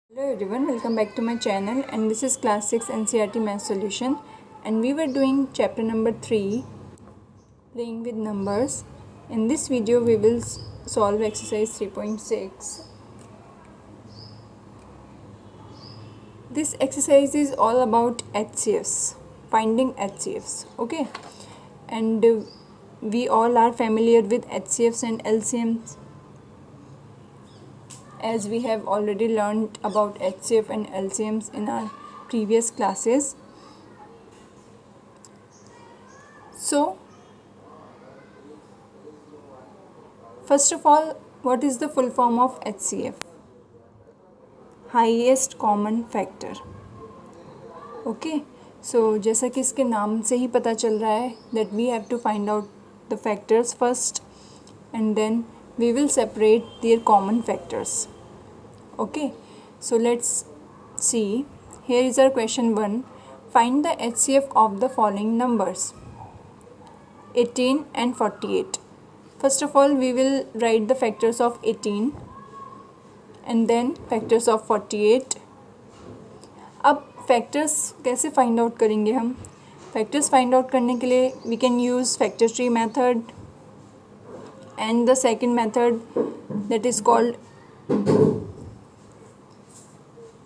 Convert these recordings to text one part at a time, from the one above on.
Hello everyone, welcome back to my channel, and this is class 6 NCERT math solution, and we were doing chapter number 3, playing with numbers. In this video we will solve exercise 3.6. This exercise is all about HCFs, finding HCFs, okay, and we all are familiar with HCFs and LCMs, as we have already learned about HCF and LCMs in our previous classes. So, first of all, what is the full form of HCF? Highest common factor. Okay, so जैसा कि इसके नाम से ही पता चल रहा है that we have to find out the factors first and then we will separate their common factors. Okay, so let's see. Here is our question 1. Find the HCF of the following numbers 18 and 48. First of all, we will write the factors of 18 and then factors of 48. अब factors कैसे find out करेंगे हम? Factors find out करने के लिए we can use factor tree method and the second method that is called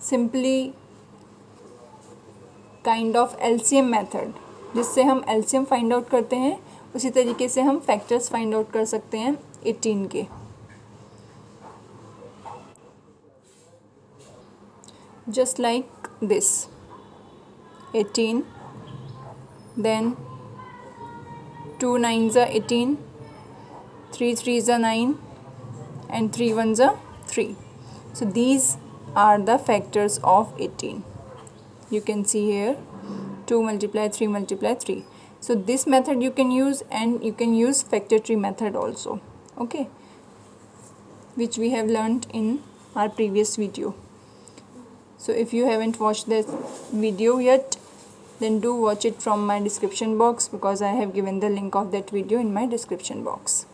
simply kind of LCM method, जिससे हम LCM find out करते हैं. उसी तरीके से हम फैक्टर्स फाइंड आउट कर सकते हैं 18 के. Just like this, 18, then 2 9s are 18, 3 3s are 9, and 3 1s are 3. So these are the factors of 18. You can see here 2 multiply 3 multiply 3. So this method you can use, and you can use factor tree method also, okay, which we have learned in our previous video. So if you haven't watched this video yet, then do watch it from my description box, because I have given the link of that video in my description box.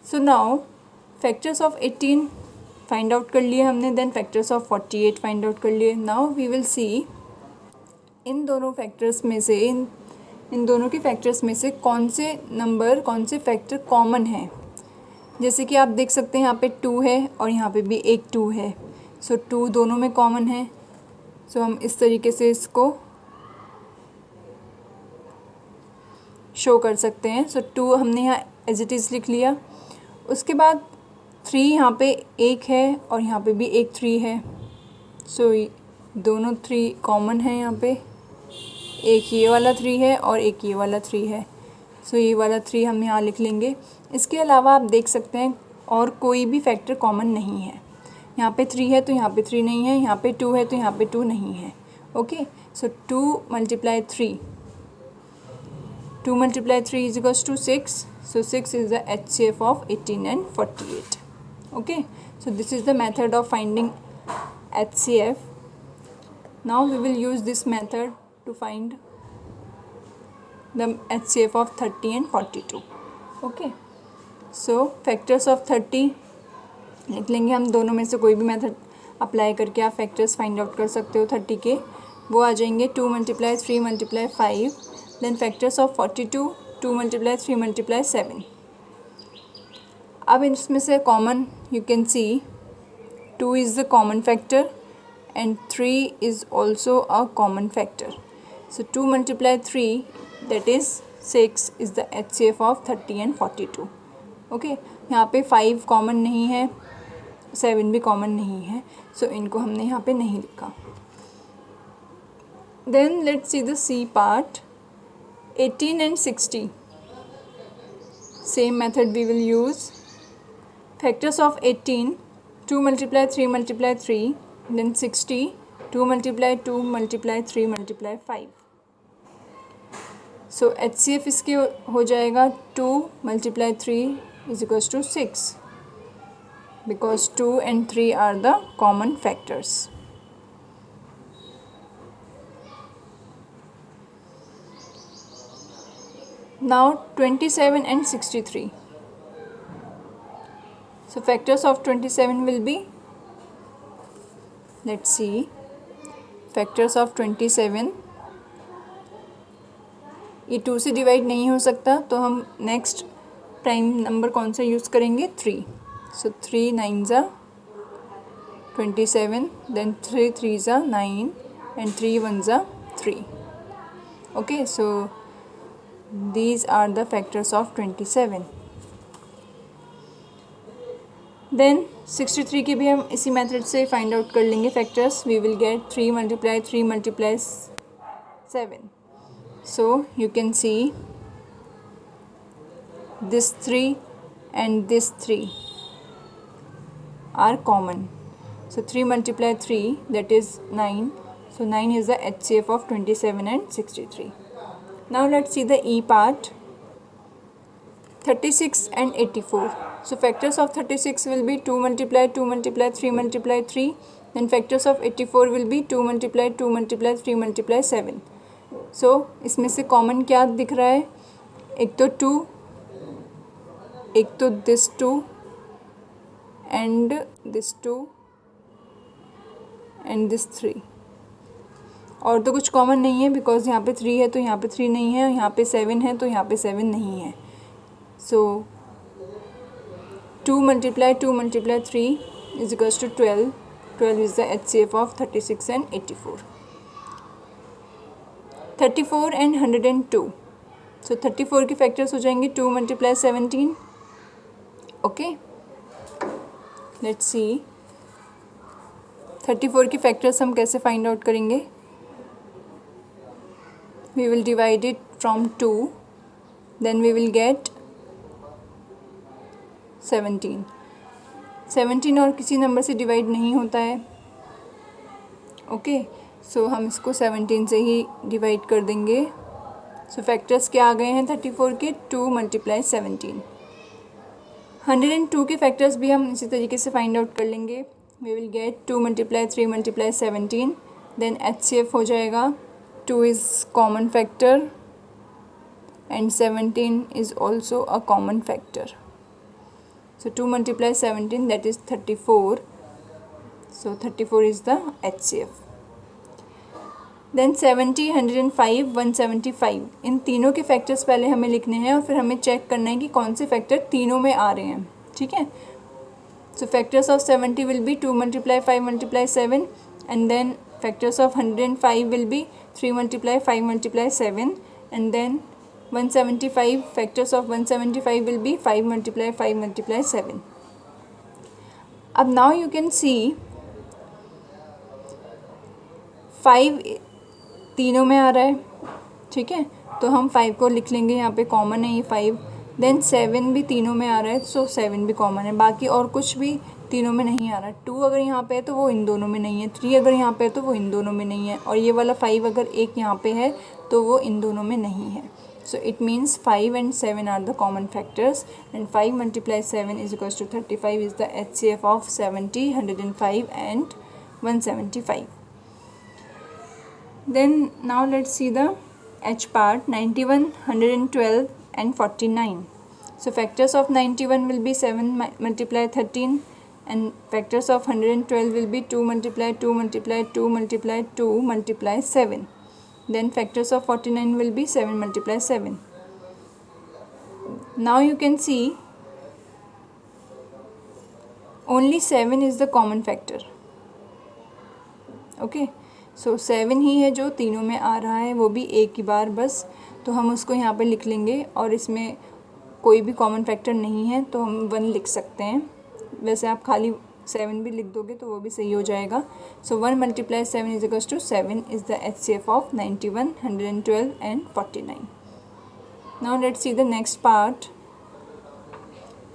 So now factors of 18 find out कर लिए हमने, then factors of 48 find out कर लिए. Now we will see इन दोनों factors में से इन दोनों के फैक्टर्स में से कौन से नंबर, कौन से फैक्टर कॉमन हैं. जैसे कि आप देख सकते हैं यहाँ पे 2 है और यहाँ पे भी एक 2 है. सो 2 दोनों में कॉमन है. सो हम इस तरीके से इसको शो कर सकते हैं. सो 2 हमने यहाँ एज इट इज़ लिख लिया. उसके बाद 3 यहाँ पे एक है और यहाँ पे भी एक 3 है. सो दोनों 3 कॉमन है. यहाँ पे एक ये वाला 3 है और एक ये वाला 3 है. सो ये वाला 3 हम यहाँ लिख लेंगे. इसके अलावा आप देख सकते हैं और कोई भी फैक्टर कॉमन नहीं है. यहाँ पे 3 है तो यहाँ पे 3 नहीं है, यहाँ पे 2 है तो यहाँ पे 2 नहीं है. Okay, so 2 multiply 3, 2 multiply 3 is equals to 6. So 6 is the HCF of 18 and 48. Okay, so this is the method of finding HCF. Now we will use this method to find the HCF of 30 and 42. Okay, so factors of 30 लिख लेंगे हम. दोनों में से कोई भी method apply करके आप फैक्टर्स फाइंड आउट कर सकते हो 30 के. वो आ जाएंगे 2 multiply 3 multiply 5. Then factors of 42, 2 multiply 3 multiply 7. अब इसमें से common you can see 2 is the common factor and 3 is also a common factor. So 2 multiply 3 that is 6 is the HCF of 30 and 42. Okay, यहाँ पे 5 common नहीं है, 7 भी common नहीं है. सो इनको हमने यहाँ पे नहीं लिखा. Then let's see the C part. 18 and 60. Same method we will use. Factors of 18, 2 multiply 3 multiply 3. Then 60, 2 multiply 2 multiply 3 multiply 5. So HCF इसके हो जाएगा 2 multiply 3 is equals to 6, because 2 and 3 are the common factors. Now 27 and 63. So factors of 27 will be let's see factors of 27। ये 2 से divide नहीं हो सकता, तो हम नेक्स्ट प्राइम नंबर कौन सा यूज़ करेंगे? 3। सो 3 9 ज़ा 27, देन 3 3 ज़ा 9 and 3 1 ज़ा 3. Okay, so these are the factors of 27. Then 63 के भी हम इसी मेथड से फाइंड आउट कर लेंगे factors. We will get 3 multiply 3 multiply 7. So you can see this 3 and this 3 are common. So 3 multiply 3, that is 9. So 9 is the HCF of 27 and 63. Now let's see the E part. 36 and 84. So factors of 36 will be 2 multiply 2 multiply 3 multiply 3. Then factors of 84 will be 2 multiply 2 multiply 3 multiply 7. So इसमें से common क्या दिख रहा है? एक तो 2, एक तो this 2 and this 2 and this 3. और तो कुछ कॉमन नहीं है, बिकॉज यहाँ पे 3 है तो यहाँ पे 3 नहीं है, यहाँ पे 7 है तो यहाँ पे 7 नहीं है. So 2 multiply 2 multiply 3 is equals to 12. 12 is the HCF of 36 and 84. 34 and 102. So 34 के फैक्टर्स हो जाएंगे 2 multiply 17. ओके, लेट्स सी 34 के फैक्टर्स हम कैसे फाइंड आउट करेंगे. We will divide it from 2, then we will get 17. 17 और किसी नंबर से डिवाइड नहीं होता है. ओके, सो हम इसको 17 से ही डिवाइड कर देंगे. सो फैक्टर्स क्या आ गए हैं 34 के? 2 multiply 17. 102 के फैक्टर्स भी हम इसी तरीके से फाइंड आउट कर लेंगे. We will get 2 multiply 3 multiply 17. Then HCF हो जाएगा. 2 is common factor and 17 is also a common factor. So 2 multiply 17, that is 34. So 34 is the HCF. Then 70, 105, 175. इन तीनों के फैक्टर्स पहले हमें लिखने हैं और फिर हमें चेक करना है कि कौन से फैक्टर तीनों में आ रहे हैं. ठीक है. So factors of 70 will be 2 multiply 5 multiply 7, and then factors of 105 will be 3 multiply 5 multiply 7, and then 175, factors of 175 will be 5 multiply 5 multiply 7. अब now you can see 5 तीनों में आ रहा है. ठीक है, तो हम 5 को लिख लेंगे, यहाँ पे कॉमन है ये 5. देन 7 भी तीनों में आ रहा है, सो 7 भी कॉमन है. बाकी और कुछ भी तीनों में नहीं आ रहा. 2 अगर यहाँ पे है तो वो इन दोनों में नहीं है. 3 अगर यहाँ पे है तो वो इन दोनों में नहीं है. और ये वाला 5 अगर एक यहाँ पे है तो वो इन दोनों में नहीं है. So it means 5 and 7 are the common factors, and 5 multiply 7 is equals to 35 is the HCF of 70, 105 and 175. Then now let's see the H part. 91, 112 and 49. So factors of 91 will be 7 multiply 13, and factors of 112 will be 2 multiply 2 multiply 2 multiply 2 multiply 7. Then factors of 49 will be 7 multiply 7. Now you can see only 7 is the common factor. Okay, so 7 ही है जो तीनों में आ रहा है, वो भी एक ही बार बस. तो हम उसको यहाँ पे लिख लेंगे, और इसमें कोई भी कॉमन फैक्टर नहीं है तो हम 1 लिख सकते हैं. वैसे आप खाली 7 भी लिख दोगे तो वो भी सही हो जाएगा. सो 1 multiply 7 is equals to 7 is the HCF of 91, 112 and 49. Now let's see the next part.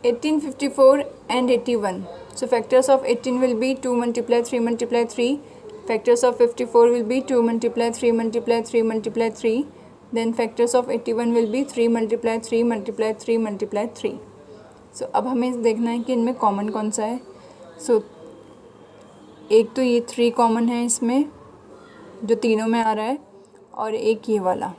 18, 54 and 81. So factors of 18 will be 2 multiply 3 multiply 3. Factors of 54 will be 2 multiply 3 multiply 3 multiply 3. Then factors of 81 will be 3 multiply 3 multiply 3 multiply 3. So अब हमें देखना है कि इनमें common कौन सा है. सो एक तो ये 3 कॉमन है इसमें जो तीनों में आ रहा है, और एक ये वाला.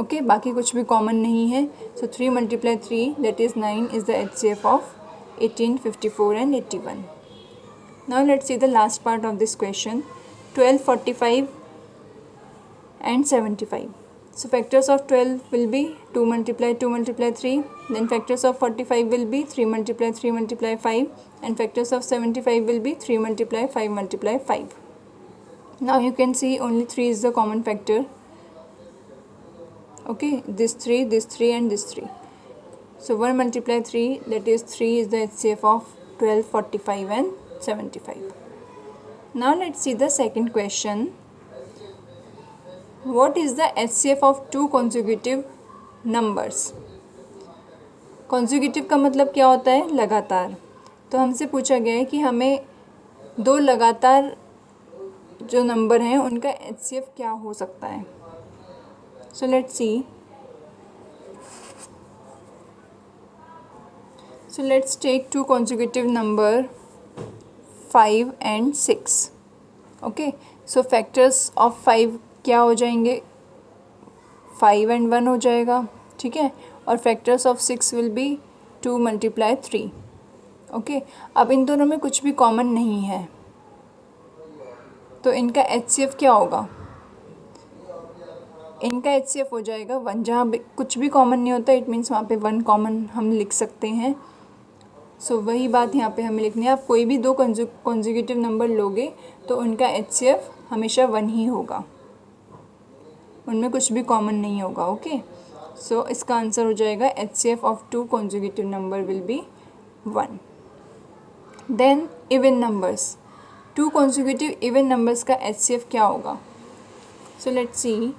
ओके, बाकी कुछ भी कॉमन नहीं है. सो 3 multiply 3, that is 9 is the HCF of 18, 54 and 81. Now let's see the last part of this question. 12, 45 and 75. So factors of 12 will be 2 multiply 2 multiply 3. Then factors of 45 will be 3 multiply 3 multiply 5. And factors of 75 will be 3 multiply 5 multiply 5. Now you can see only 3 is the common factor. Okay, this 3 and this 3. So 1 multiply 3, that is 3 is the HCF of 12, 45 and 75. Now let's see the second question. What is the HCF of two consecutive numbers? consecutive का मतलब क्या होता है? लगातार. तो हमसे पूछा गया है कि हमें दो लगातार जो नंबर हैं उनका HCF क्या हो सकता है. So let's see. So let's take two consecutive number 5 and 6. Okay. So factors of 5 क्या हो जाएंगे? 5 and 1 हो जाएगा. ठीक है. और factors of 6 will be 2 multiply 3. Okay. अब इन दोनों में कुछ भी कॉमन नहीं है तो इनका HCF क्या होगा? इनका HCF हो जाएगा 1. जहाँ कुछ भी कॉमन नहीं होता इट मीन्स वहाँ पे 1 कॉमन हम लिख सकते हैं. सो वही बात यहाँ पे हमें लिखनी है. आप कोई भी दो कॉन्जिक्यूटिव नंबर लोगे तो उनका HCF हमेशा 1 ही होगा, उनमें कुछ भी कॉमन नहीं होगा. ओके. सो इसका आंसर हो जाएगा HCF of two consecutive number will be 1. Then even numbers. Two consecutive even numbers का HCF क्या होगा? So let's see.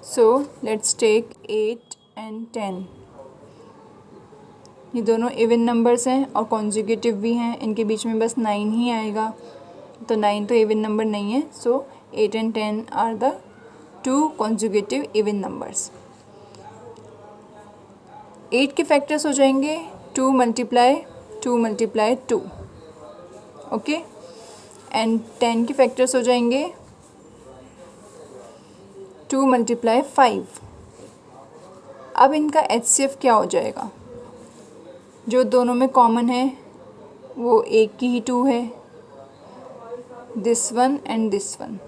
So let's take 8 and 10. ये दोनों इवन नंबर्स हैं और कॉन्जिक्यूटिव भी हैं. इनके बीच में बस 9 ही आएगा तो 9 तो इवन नंबर नहीं है. So 8 and 10 are the two consecutive even numbers. 8 के फैक्टर्स हो जाएंगे 2 multiply 2. ओके. एंड 10 के फैक्टर्स हो जाएंगे 2 multiply 5. अब इनका HCF क्या हो जाएगा? जो दोनों में कॉमन है वो एक की ही 2 है, this one and this one.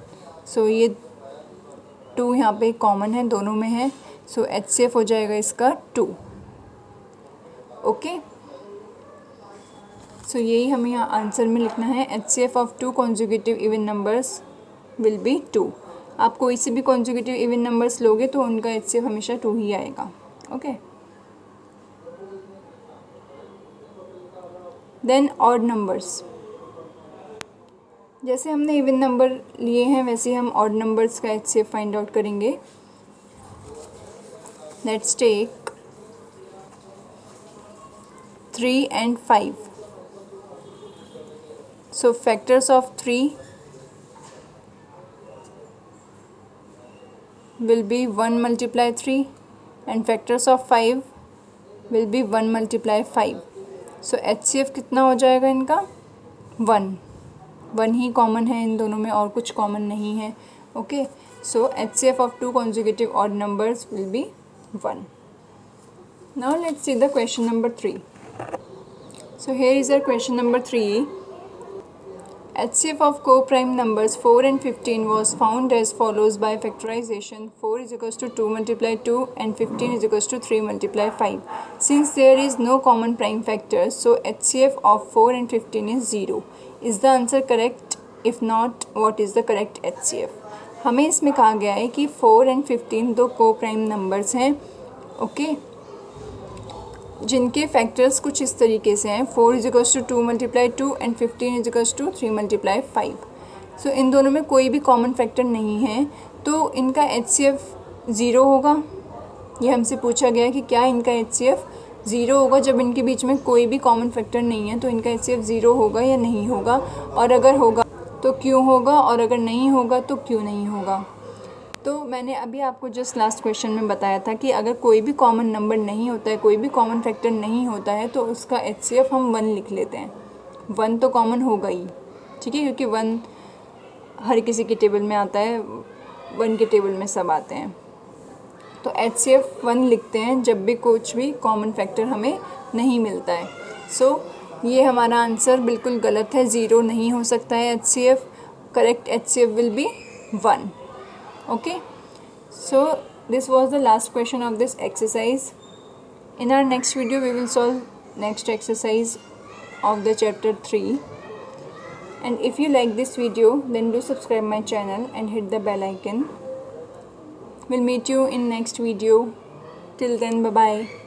So ये 2 यहाँ पे कॉमन है, दोनों में है. सो HCF हो जाएगा इसका 2. ओके. सो यही हमें यहाँ आंसर में लिखना है. HCF of two consecutive even numbers will be 2. आप कोई से भी कॉन्जिक्यूटिव इवन नंबर्स लोगे तो उनका HCF हमेशा 2 ही आएगा. ओके. Then odd numbers. जैसे हमने इवन नंबर लिए हैं वैसे हम ऑड नंबर्स का HCF फाइंड आउट करेंगे. Let's take 3 and 5. So factors of 3 will be 1 multiply 3 and factors of 5 will be 1 multiply 5. So HCF कितना हो जाएगा इनका? 1 ही कॉमन है इन दोनों में और कुछ कॉमन नहीं है. Okay. So HCF of two consecutive odd numbers will be 1. Now let's see the question number 3. So here is our question number 3. HCF of co-prime numbers 4 and 15 was found as follows by factorization. 4 is equals to 2 multiply 2 and 15 is equals to 3 multiply 5. Since there is no common prime factors, so HCF of 4 and 15 is 0. Is the answer correct? If not, what is the correct HCF? हमें इसमें कहा गया है कि 4 and 15 दो co-prime numbers हैं. Okay. जिनके factors कुछ इस तरीके से हैं. 4 is equals to 2 multiply 2 and 15 is equals to 3 multiply 5. So इन दोनों में कोई भी कॉमन फैक्टर नहीं है तो इनका HCF 0 होगा. ये हमसे पूछा गया है कि क्या इनका HCF 0 होगा. जब इनके बीच में कोई भी कॉमन फैक्टर नहीं है तो इनका HCF 0 होगा या नहीं होगा, और अगर होगा तो क्यों होगा, और अगर नहीं होगा तो क्यों नहीं होगा. तो मैंने अभी आपको जस्ट लास्ट क्वेश्चन में बताया था कि अगर कोई भी कॉमन नंबर नहीं होता है, कोई भी कॉमन फैक्टर नहीं होता है तो उसका HCF हम 1 लिख लेते हैं. 1 तो कॉमन होगा ही. ठीक है. क्योंकि 1 हर किसी के टेबल में आता है, 1 के टेबल में सब आते हैं. तो HCF 1 लिखते हैं जब भी कुछ भी कॉमन फैक्टर हमें नहीं मिलता है. सो ये हमारा आंसर बिल्कुल गलत है, 0 नहीं हो सकता है HCF. Correct HCF will be 1. Okay, so this was the last question of this exercise. In our next video we will solve next exercise of the chapter 3. And if you like this video, then do subscribe my channel and hit the bell icon. We'll meet you in next video. Till then, bye bye.